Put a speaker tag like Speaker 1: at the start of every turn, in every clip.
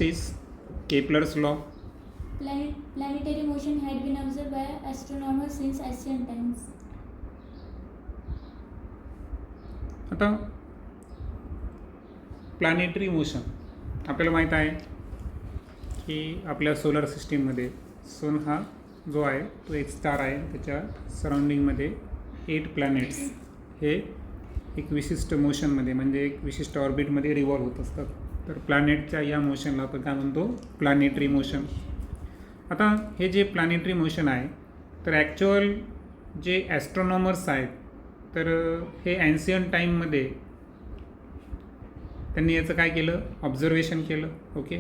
Speaker 1: Next is Kepler's law.
Speaker 2: Planetary motion had been observed by astronomers since ancient times.
Speaker 1: आता planetary motion आपल्याला माहीत आहे की आपल्या सोलर सिस्टीममध्ये सन हा जो आहे तो एक स्टार आहे. त्याच्या सराउंडिंगमध्ये 8 प्लॅनेट्स हे एक विशिष्ट मोशनमध्ये म्हणजे एक विशिष्ट ऑर्बिटमध्ये रिव्हॉल्व होत असतात. तर प्लॅनेटच्या या मोशनला आपण काय म्हणतो, प्लॅनेटरी मोशन. आता हे जे प्लॅनेटरी मोशन आहे तर ॲक्च्युअल जे ॲस्ट्रॉनॉमर्स आहेत तर हे ॲन्शियंट टाईममध्ये त्यांनी याचं काय केलं, ऑब्झर्वेशन केलं. Okay.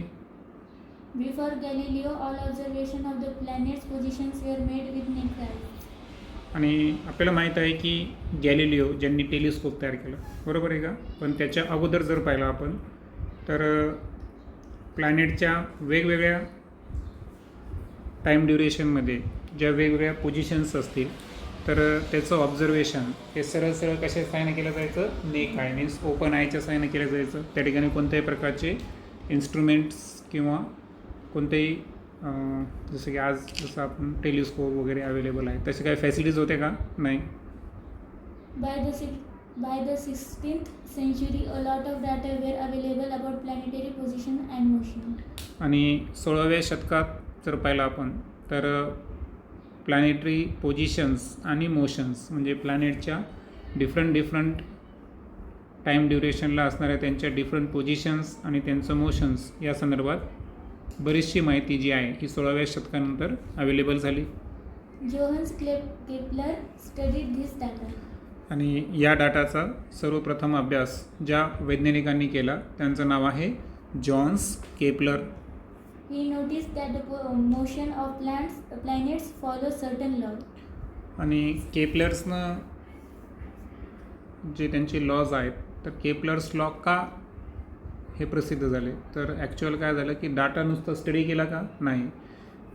Speaker 2: Before Galileo, all observation of the planets' positions were made with naked eye.
Speaker 1: आणि आपल्याला माहीत आहे की गॅलिलिओ ज्यांनी टेलिस्कोप तयार केलं, बरोबर आहे का. पण त्याच्या अगोदर जर पाहिलं आपण तर प्लॅनेटच्या वेगवेगळ्या टाईम ड्युरेशनमध्ये ज्या वेगवेगळ्या पोझिशन्स असतील तर त्याचं ऑब्झर्वेशन हे सरळ सरळ कशा साहाय्याने केलं जायचं, नेक आय मीन्स ओपन आयच्या साहाय्याने केलं जायचं. त्या ठिकाणी कोणत्याही प्रकारचे इन्स्ट्रुमेंट्स किंवा कोणतेही जसं की आज जसं आपण टेलिस्कोप वगैरे अवेलेबल आहे तसे काही फॅसिलिटीज होते का, नाही.
Speaker 2: By the 16th century, a lot of data were available about planetary position and motion.
Speaker 1: आणि 16व्या शतकात जर पाहिलं आपण तर प्लॅनेटरी पोझिशन्स आणि मोशन्स म्हणजे प्लॅनेटच्या डिफरंट टाईम ड्युरेशनला असणाऱ्या त्यांच्या डिफरंट पोझिशन्स आणि त्यांचं मोशन्स या संदर्भात बरीचशी माहिती जी आहे ही 16व्या शतकानंतर अवेलेबल झाली.
Speaker 2: Johannes Kepler studied this data.
Speaker 1: आणि या डाटाचा सर्वप्रथम अभ्यास ज्या वैज्ञानिकांनी केला त्यांचं नाव आहे Johannes Kepler.
Speaker 2: He noticed that the motion of planets follows certain laws.
Speaker 1: आणि केपलर्सनं जे त्यांचे लॉज आहेत तर केपलर्स लॉ का हे प्रसिद्ध झाले, तर ॲक्च्युअल काय झालं की डाटा नुसतं स्टडी केला का, नाही.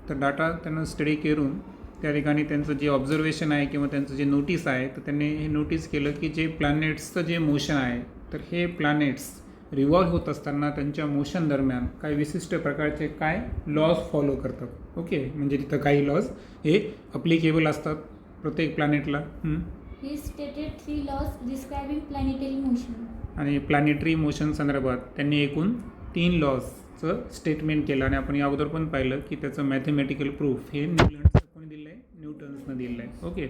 Speaker 1: तर डाटा त्यांना स्टडी करून त्या ठिकाणी त्यांचं जे ऑब्झर्वेशन आहे किंवा त्यांचं जे नोटीस आहे तर त्यांनी हे नोटीस केलं की जे प्लॅनेट्सचं जे मोशन आहे तर हे प्लॅनेट्स रिव्हॉल्व होत असताना त्यांच्या मोशन दरम्यान काही विशिष्ट प्रकारचे काय लॉज फॉलो करतात. ओके. म्हणजे तिथं काही लॉज हे अप्लिकेबल असतात प्रत्येक प्लॅनेटला.
Speaker 2: He stated 3 laws describing planetary motion.
Speaker 1: आणि प्लॅनेटरी मोशन संदर्भात त्यांनी एकूण 3 लॉजचं स्टेटमेंट केलं. आणि आपण या अगोदर पण पाहिलं की त्याचं मॅथमॅटिकल प्रूफ हे कोणी दिलं आहे, न्यूटन्सनं दिलं आहे. Okay.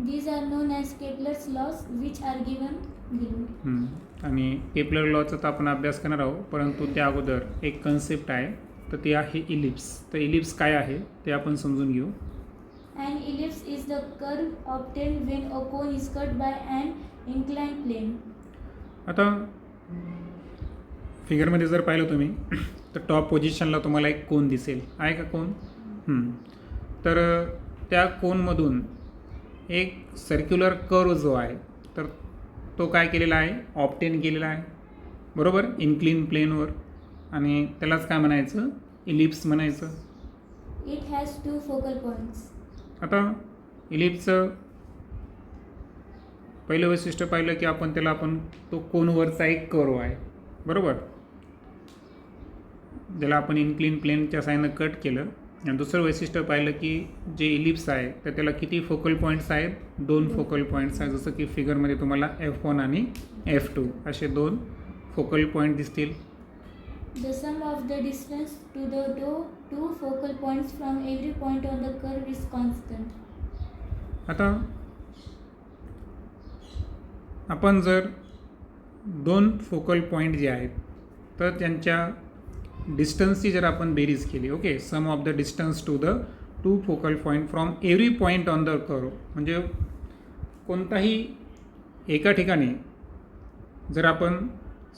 Speaker 2: These are known as Kepler's laws, which are given below.
Speaker 1: आणि केपलर लॉचा तर आपण अभ्यास करणार आहोत, परंतु त्या अगोदर एक कन्सेप्ट आहे तर ते आहे इलिप्स. तर इलिप्स काय आहे ते आपण समजून घेऊ.
Speaker 2: An ellipse is the curve obtained when a cone is cut by an inclined plane.
Speaker 1: आता फिगरमध्ये जर पाहिलं तुम्ही तर टॉप पोझिशनला तुम्हाला एक कोन दिसेल, आहे का कोन. तर त्या कोनमधून एक सर्क्युलर कर्व जो आहे तर तो काय केलेला आहे, ऑब्टेन केलेला आहे, बरोबर, इन्क्लिन प्लेनवर. आणि त्यालाच काय म्हणायचं, इलिप्स म्हणायचं.
Speaker 2: It has 2 focal points.
Speaker 1: आता इलिप्सचं पहिलं वैशिष्ट्य पाहिलं की आपण तो कोनवरचा एक कर्व आहे, बरोबर, ज्याला आपण इन्क्लिन प्लेनच्या साहाय्यानं कट केलं. आणि दुसरं वैशिष्ट्य पाहिलं की जे इलिप्स आहे तर त्याला किती फोकल पॉईंट्स आहेत, 2 फोकल पॉईंट्स आहेत. जसं की फिगरमध्ये तुम्हाला F1 आणि F2 असे 2 फोकल पॉईंट दिसतील.
Speaker 2: The sum of the distance to the 2 focal points from every point on the curve is constant.
Speaker 1: आता आपण जर 2 फोकल पॉईंट जे आहेत तर त्यांच्या डिस्टन्सची जर आपण बेरीज केली, okay, sum of the distance to the 2 focal point from every point on the curve, म्हणजे कोणताही एका ठिकाणी जर आपण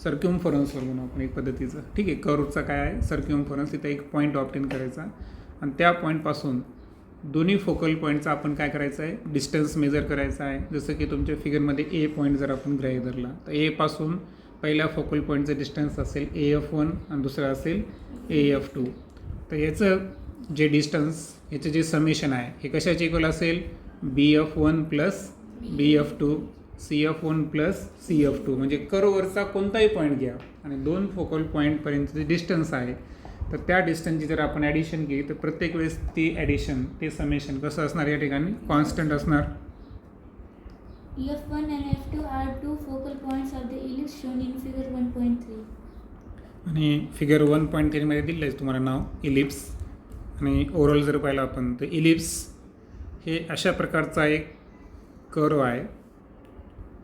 Speaker 1: सर्क्युमफरन्सवर म्हणू आपण एक पद्धतीचं, ठीक आहे, कर्वचा काय आहे सर्क्युमफरन्स, तिथं एक पॉईंट ऑब्टेन करायचा आणि त्या पॉईंटपासून दोन्ही फोकल पॉईंटचा आपण काय करायचं आहे, डिस्टन्स मेजर करायचा आहे. जसं की तुमच्या फिगरमध्ये ए पॉईंट जर आपण गृहीत धरला तर ए पासून पहिल्या फोकल पॉईंटचं डिस्टन्स असेल AF1 आणि दुसरं असेल AF2. तर याचं जे डिस्टन्स याचं जे समेशन आहे हे कशाचे इक्वल असेल, BF1 plus BF2 CF1 plus CF2. म्हणजे कर्ववरचा कोणताही पॉईंट घ्या आणि 2 फोकल पॉईंटपर्यंतचे डिस्टन्स आहे तर त्या डिस्टन्सची जर आपण ॲडिशन केली तर प्रत्येक वेळेस ती ॲडिशन ते समेशन कसं असणार या ठिकाणी कॉन्स्टंट असणार.
Speaker 2: F1 and F2 are two focal points of the ellipse shown in figure 1.3.
Speaker 1: आणि फिगर 1.3 मध्ये दिलं आहे तुम्हाला नाव इलिप्स. आणि ओव्हरऑल जर पाहिलं आपण तर इलिप्स हे अशा प्रकारचा एक कर्व आहे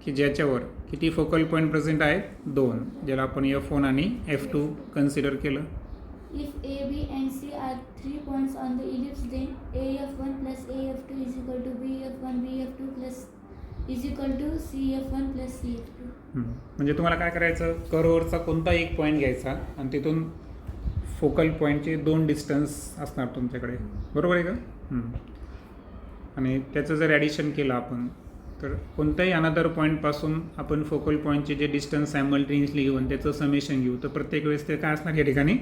Speaker 1: की ज्याच्यावर किती फोकल पॉईंट प्रेझेंट आहेत 2, ज्याला आपण F1 आणि F2 कन्सिडर केलं.
Speaker 2: If A, B and C are 3 points on the ellipse, then AF1 plus AF2 is equal to BF1 BF2 plus is equal to CF1 plus CF2.
Speaker 1: म्हणजे तुम्हाला काय करायचं, कर्ववरचा कोणता एक पॉईंट घ्यायचा आणि तिथून फोकल पॉईंटचे 2 डिस्टन्स असणार तुमच्याकडे, बरोबर आहे का. आणि त्याचं जर ॲडिशन केलं आपण तर कोणत्याही अनदर पॉईंटपासून आपण फोकल पॉईंटचे जे डिस्टन्स सायमल्टेनियसली घेऊन त्याचं समेशन घेऊ तर प्रत्येक वेळेस ते काय असणार या ठिकाणी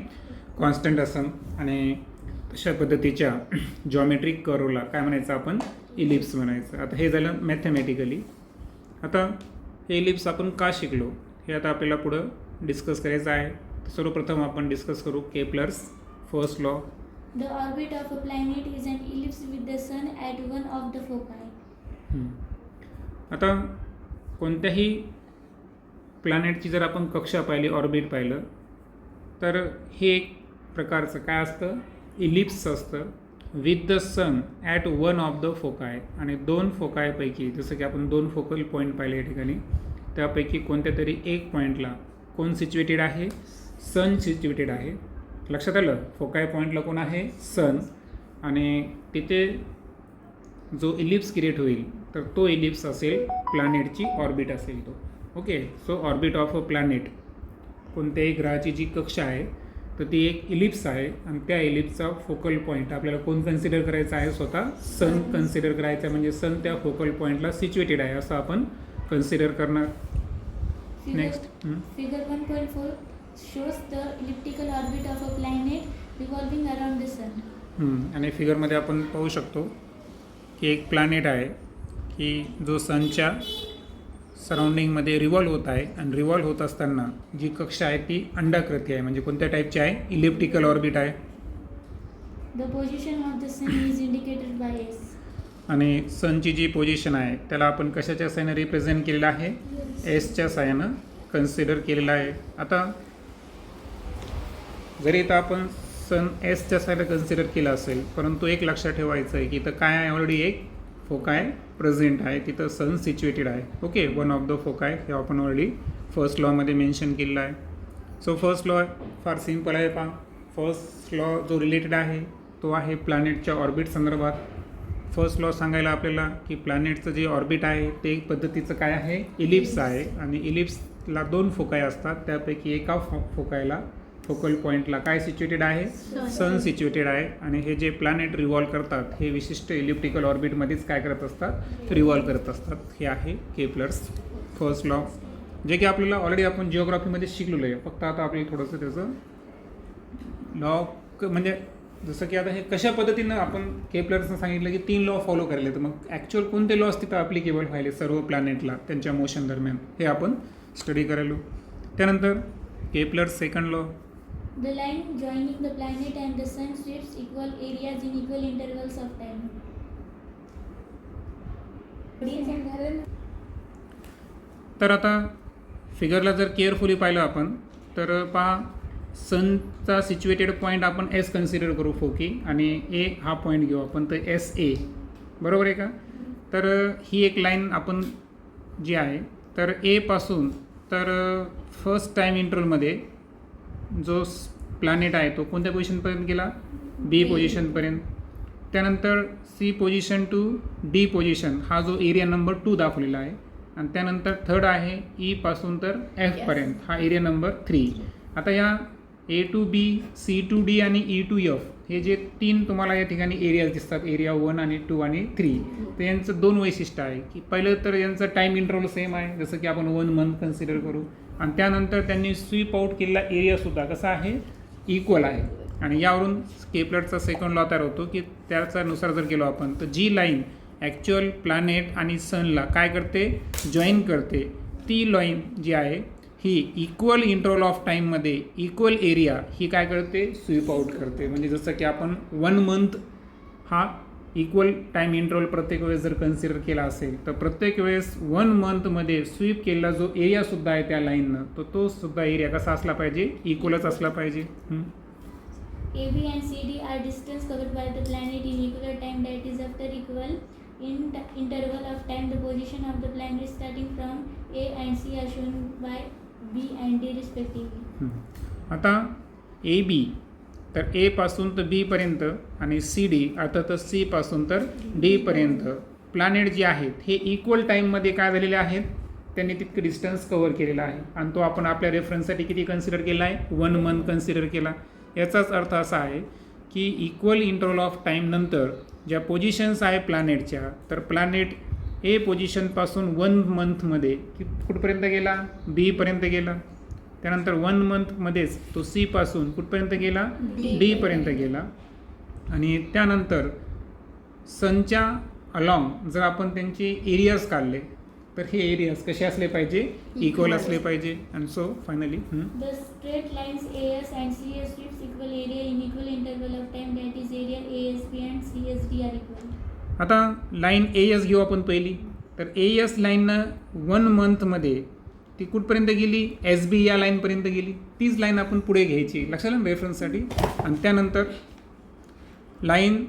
Speaker 1: कॉन्स्टंट असेल. आणि तशा पद्धतीच्या जॉमेट्रिक कर्वला काय म्हणायचं आपण, इलिप्स म्हणायचं. आता हे झालं मॅथमॅटिकली. आता हे इलिप्स आपण का शिकलो हे आता आपल्याला पुढं डिस्कस करायचं आहे. सर्वप्रथम आपण डिस्कस करू Kepler's first law.
Speaker 2: The orbit of a planet is an ellipse with the sun at one of the foci.
Speaker 1: आता कोणत्याही प्लॅनेटची जर आपण कक्षा पाहिली, ऑर्बिट पाहिलं तर हे एक प्रकारचं काय असतं, इलिप्स असतं with the sun at one of the foci. आणि 2 फोकायपैकी जसं की आपण 2 फोकल पॉईंट पाहिले या ठिकाणी, त्यापैकी कोणत्या तरी एक पॉईंटला कोण सिच्युएटेड आहे, सन सिच्युएटेड आहे. लक्षात आलं, फोकाय पॉईंटला कोण आहे, सन. आणि तिथे जो इलिप्स क्रिएट होईल तर तो इलिप्स असेल प्लॅनेटची ऑर्बिट असेल तो. Okay, so orbit of a planet, कोणत्याही ग्रहाची जी कक्षा आहे तर ती एक इलिप्स आहे. आणि त्या इलिप्सचा फोकल पॉईंट आपल्याला कोण कन्सिडर करायचा आहे, स्वतः सन कन्सिडर करायचा आहे. म्हणजे सन त्या फोकल पॉईंटला सिच्युएटेड आहे असं आपण कन्सिडर करणार. Next
Speaker 2: Figure 1.4 shows the elliptical orbit of a planet revolving around the sun.
Speaker 1: आणि फिगरमध्ये आपण पाहू शकतो की एक प्लॅनेट आहे की जो सनच्या सराउंडिंगमध्ये रिव्हॉल्व होत आहे. आणि रिव्हॉल्व होत असताना जी कक्षा आहे ती अंडाकृती आहे. म्हणजे कोणत्या टाईपची आहे, इलिप्टिकल ऑर्बिट आहे.
Speaker 2: The position of the sun is indicated by S.
Speaker 1: आणि सनची जी पोझिशन आहे त्याला आपण कशाच्या साहाय्यानं रिप्रेझेंट केलेलं आहे, एसच्या साहाय्यानं कन्सिडर केलेलं आहे. आता जरी इथं आपण सन एसच्या साहाय्यानं कन्सिडर केलं असेल, परंतु एक लक्षात ठेवायचं आहे की इथं काय आहे, ऑलरेडी एक फोकाय प्रेझेंट आहे, तिथं सन सिच्युएटेड आहे. ओके, वन ऑफ द फोकाय हे आपण ऑलरेडी फर्स्ट लॉमध्ये मेन्शन केलेलं आहे. सो फर्स्ट लॉ फार सिम्पल आहे. पहा, फर्स्ट लॉ जो रिलेटेड आहे तो आहे प्लॅनेटच्या ऑर्बिट संदर्भात. फर्स्ट लॉ सांगायला आपल्याला की प्लॅनेटचं जे ऑर्बिट आहे ते एक पद्धतीचं काय आहे, इलिप्स आहे. आणि इलिप्सला 2 फोकाय असतात, त्यापैकी एका फोकायला फोकल पॉईंटला काय सिच्युएटेड आहे, सन सिच्युएटेड आहे. आणि हे जे प्लॅनेट रिव्हॉल्व करतात हे विशिष्ट इलिप्टिकल ऑर्बिटमध्येच काय करत असतात, रिव्हॉल्व करत असतात. हे आहे केप्लर्स फर्स्ट लॉ, जे की आपल्याला ऑलरेडी आपण जिओग्राफीमध्ये शिकलेलं आहे. फक्त आता आपल्याला थोडंसं त्याचं लॉ म्हणजे जसं की आता हे कशा पद्धतीनं आपण केप्लर्सनं सांगितलं की 3 लॉ फॉलो करायला, तर मग ॲक्च्युअल कोणते लॉस तिथं ॲप्लिकेबल व्हायले सर्व प्लॅनेटला त्यांच्या मोशन दरम्यान हे आपण स्टडी करायलो. त्यानंतर Kepler's second law.
Speaker 2: The line joining the planet and the sun sweeps equal areas in equal intervals of time.
Speaker 1: तर आता फिगरला जर केअरफुली पाहिलं आपण तर पहा, सनचा सिच्युएटेड पॉईंट आपण एस कन्सिडर करू फोकी, आणि ए हा पॉईंट घेऊ आपण तर एस ए, बरोबर आहे का. तर ही एक लाईन आपण जी आहे तर ए पासून तर फर्स्ट टाईम इंटरवलमध्ये जो प्लॅनेट आहे तो कोणत्या पोझिशनपर्यंत गेला, बी पोझिशनपर्यंत. त्यानंतर C position to D position हा जो एरिया नंबर 2 दाखवलेला आहे. आणि त्यानंतर थर्ड आहे ई पासून तर एफपर्यंत हा एरिया नंबर 3. आता या A to B, C to D आणि ई टू एफ हे जे 3 तुम्हाला या ठिकाणी एरियाज दिसतात, एरिया 1 आणि 2 आणि 3, तर यांचं 2 वैशिष्ट्य आहे की पहिलं तर यांचं टाईम इंटरवल सेम आहे, जसं की आपण 1 मंथ कन्सिडर करू. आणि त्यानंतर त्यांनी स्वीप आउट केलेला एरियासुद्धा कसा आहे, इक्वल आहे. आणि यावरून केप्लरचा सेकंड लॉ तयार होतो की त्याच्यानुसार जर गेलो आपण तर जी लाईन ॲक्च्युअल प्लॅनेट आणि सनला काय करते, जॉईन करते, ती लाईन जी आहे ही इक्वल इंटरवल ऑफ टाईममध्ये इक्वल एरिया ही काय करते, स्वीप आउट करते. म्हणजे जसं की आपण 1 मंथ हा इक्वल टाईम इंटरवल प्रत्येक वेळेस जर कन्सिडर केला असेल तर प्रत्येक वेळेस 1 मंथमध्ये स्वीप केलेला जो एरियासुद्धा आहे त्या लाईननं तो सुद्धा एरिया कसा असला पाहिजे, इक्वलच असला पाहिजे.
Speaker 2: AB and CD are distance covered by the planet in equal time, that is after equal interval of time the position of the planet starting from A and C are shown by B and D respectively.
Speaker 1: आता AB तर A पासून तर B पर्यंत आणि CD अर्थातच C पासून तर D पर्यंत प्लॅनेट जे आहेत हे इक्वल टाईममध्ये काय झालेले आहेत, त्यांनी तितकं डिस्टन्स कव्हर केलेला आहे आणि तो आपण आपल्या रेफरन्ससाठी किती कन्सिडर केला आहे, 1 मंथ कन्सिडर केला. याचाच अर्थ असा आहे की इक्वल इंटरवल ऑफ टाईम नंतर ज्या पोझिशन्स आहे प्लॅनेटच्या, तर प्लॅनेट ए पोझिशनपासून 1 मंथमध्ये कुठपर्यंत गेला, बी पर्यंत गेला. त्यानंतर 1 मंथमध्येच तो सी पासून कुठपर्यंत गेला, डी पर्यंत गेला. आणि त्यानंतर सनच्या अलॉंग जर आपण त्यांचे एरियाज काढले तर हे एरियाज कसे असले पाहिजे, इक्वल असले पाहिजे. And so finally
Speaker 2: The straight lines AS and CS sweeps equal area in equal interval of time, that is area ASB and CSD are equal.
Speaker 1: आता लाईन AS घेऊ आपण पहिली. तर AS लाईननं 1 मंथमध्ये ती कुठपर्यंत गेली, SB या लाईनपर्यंत गेली. तीच लाईन आपण पुढे घ्यायची, लक्षात आलं रेफरन्ससाठी. आणि त्यानंतर लाईन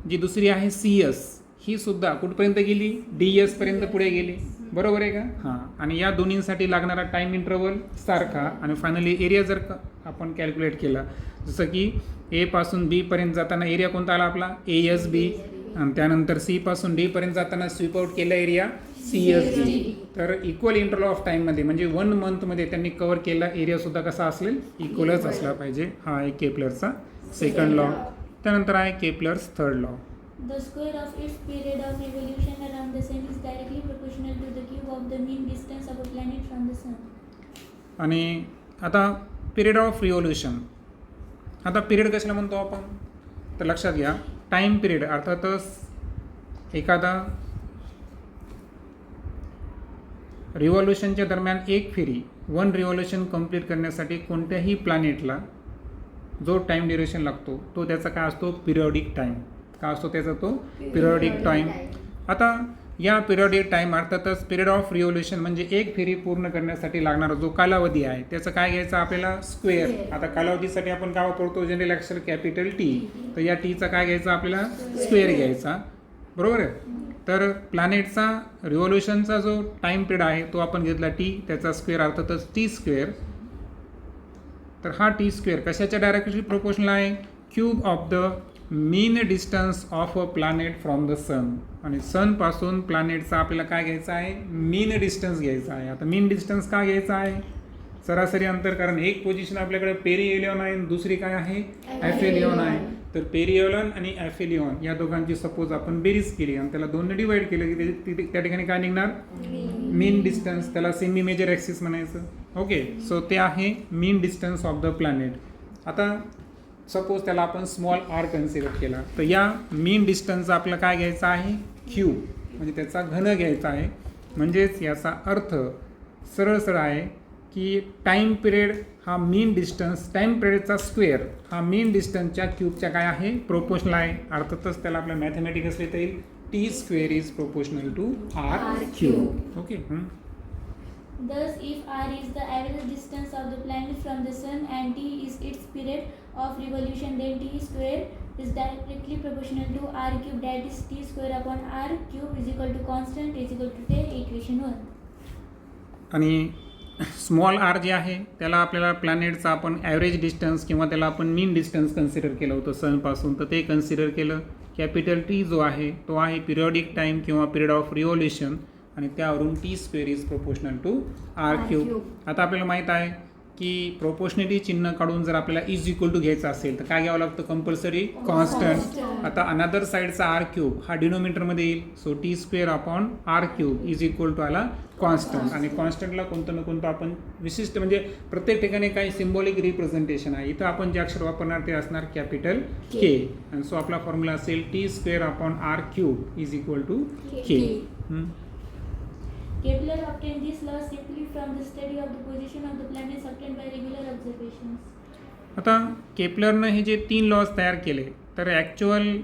Speaker 1: जी दुसरी आहे CS ही सुद्धा कुठपर्यंत गेली, DS पर्यंत पुढे गेली. बरोबर आहे का? हां. आणि या दोन्हींसाठी लागणारा टाईम इंटरवल सारखा. आणि फायनली एरिया जर का आपण कॅल्क्युलेट केला, जसं की ए पासून बी पर्यंत जाताना एरिया कोणता आला आपला, ASB. आणि त्यानंतर सी पासून डी पर्यंत जाताना स्वीप आउट केला एरिया CSD. तर इक्वल इंटरवल ऑफ टाईममध्ये म्हणजे 1 मंथमध्ये त्यांनी कव्हर केलेला एरियासुद्धा कसा असेल, इक्वलच असला पाहिजे. हा आहे केपलरचा सेकंड लॉ. त्यानंतर आहे Kepler's third law.
Speaker 2: The square of its period of revolution around the sun is directly proportional to the cube of the mean distance of a planet from the sun.
Speaker 1: आणि आता period of revolution. आता period कशाला म्हणतो आपण, तर लक्षात घ्या time period अर्थातच एखादा रिव्हॉल्युशनच्या दरम्यान एक फेरी 1 रिव्हॉल्युशन कंप्लीट करण्यासाठी कोणत्याही प्लॅनेटला जो टाईम ड्युरेशन लागतो तो त्याचा काय असतो, पिरियॉडिक टाईम. काय असतो त्याचा तो, पिरियॉडिक टाईम. आता या पिरियॉडिक टाईम अर्थातच पिरियड ऑफ रिव्होल्युशन म्हणजे एक फेरी पूर्ण करण्यासाठी लागणारा जो कालावधी आहे त्याचं काय घ्यायचं आपल्याला, स्क्वेअर. आता कालावधीसाठी आपण काय वापरतो, जनरल अक्षर कॅपिटल T. तर या टीचा काय घ्यायचा आपल्याला, स्क्वेअर घ्यायचा. बरोबर आहे. तर प्लॅनेटचा रिव्होल्युशनचा जो टाईम पिरियड आहे तो आपण घेतला T, त्याचा स्क्वेअर अर्थातच T². तर हा T² कशाच्या डायरेक्टली प्रोपोर्शनल आहे, cube of the mean distance of a planet from the sun. आणि सनपासून प्लॅनेटचा आपल्याला काय घ्यायचा आहे, मीन डिस्टन्स घ्यायचा आहे. आता मीन डिस्टन्स का घ्यायचा आहे, सरासरी अंतर. कारण एक पोझिशन आपल्याकडे पेरिएलियन आहे, दुसरी काय आहे, ॲफेलियन आहे. तर पेरिएलियन आणि ॲफेलियन या दोघांची सपोज आपण बेरीज केली आणि त्याला 2ने डिवाइड केलं की त्या ठिकाणी काय निघणार, मीन डिस्टन्स. त्याला सेमी मेजर ॲक्सिस म्हणायचं. ओके. सो ते आहे मीन डिस्टन्स ऑफ द प्लॅनेट. आता सपोज त्याला आपण स्मॉल r कन्सिडर केला तर या मीन डिस्टन्सचा आपल्याला काय घ्यायचा आहे, क्यूब. म्हणजे त्याचा घन घ्यायचा आहे. म्हणजेच याचा अर्थ सरळ सरळ आहे की टाईम पिरियड हा मीन डिस्टन्स, टाईम पिरियडचा स्क्वेअर हा मीन डिस्टन्सच्या क्यूबच्या काय आहे, प्रोपोर्शनल आहे. अर्थातच त्याला आपल्या मॅथमॅटिक्स लिहिता येईल, T² is proportional to R³. Okay.
Speaker 2: Thus, if r is the average distance of the planet from the sun and t is its period of revolution, then T² is directly proportional to R³, that is T² upon R³ is equal to constant is equal to 10, equation 1.
Speaker 1: आणि small r जे आहे त्याला आपल्याला प्लॅनेटचा आपण average distance किंवा त्याला आपण मीन distance consider केलं होतं सनपासून, तर ते कन्सिडर केलं. कॅपिटल T जो आहे तो आहे पिरियॉडिक टाईम किंवा पिरियड ऑफ रिव्होल्युशन आणि त्यावरून T² is proportional to R³. आता आपल्याला माहीत आहे की प्रोपोर्शनॅलिटी चिन्ह काढून जर आपल्याला इज इक्वल टू घ्यायचं असेल तर काय घ्यावं लागतं, कंपल्सरी कॉन्स्टंट. आता अनदर साईडचा R³ हा डिनोमिनेटरमध्ये येईल. So T² upon R³ is equal to आला कॉन्स्टंट. आणि कॉन्स्टंटला कोणतं ना कोणतं आपण विशिष्ट म्हणजे प्रत्येक ठिकाणी काही सिम्बॉलिक रिप्रेझेंटेशन आहे. इथं आपण जे अक्षर वापरणार ते असणार कॅपिटल K. आणि सो आपला फॉर्म्युला असेल T² upon R³ is equal to K.
Speaker 2: Kepler obtained this law simply from the study of the position of the planets obtained by regular observations.
Speaker 1: आता केपलरनं हे जे 3 लॉज तयार केले तर ॲक्च्युअल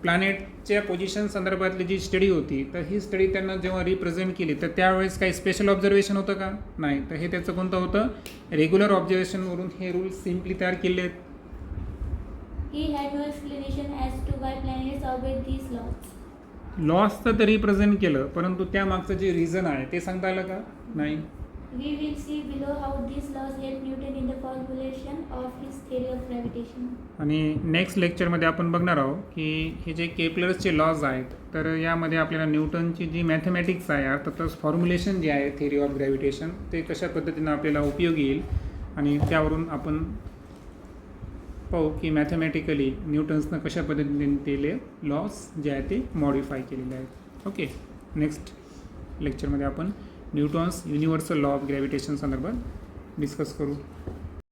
Speaker 1: प्लॅनेटच्या पोझिशन संदर्भातली जी स्टडी होती तर ही स्टडी त्यांना जेव्हा रिप्रेझेंट केली तर त्यावेळेस काही स्पेशल ऑब्झर्वेशन होतं का? नाही. तर हे त्याचं कोणतं होतं? रेग्युलर ऑब्झर्वेशनवरून हे रूल्स सिम्पली तयार केले आहेत.
Speaker 2: He had no explanation as to why planets obeyed these laws.
Speaker 1: Loss तर रिप्रेझेंट केलं परंतु त्यामागचं जे रिझन आहे ते सांगता आलं का? नाही.
Speaker 2: We will see below how these laws helped Newton in the formulation of his theory of gravitation.
Speaker 1: आणि नेक्स्ट लेक्चरमध्ये आपण बघणार आहोत की हे जे केपलर्सचे लॉज आहेत तर यामध्ये आपल्याला न्यूटनची जी मॅथमॅटिक्स आहे अर्थातच फॉर्म्युलेशन जे आहे थेरी ऑफ ग्रॅव्हिटेशन ते कशा पद्धतीनं आपल्याला उपयोगी येईल आणि त्यावरून आपण पाहू की मॅथमॅटिकली न्यूटन्सनं कशा पद्धतीने ते लॉस जे आहे ते मॉडिफाय केलेले आहेत. ओके, नेक्स्ट लेक्चरमध्ये आपण Newton's universal law of gravitation संदर्भात डिस्कस करू.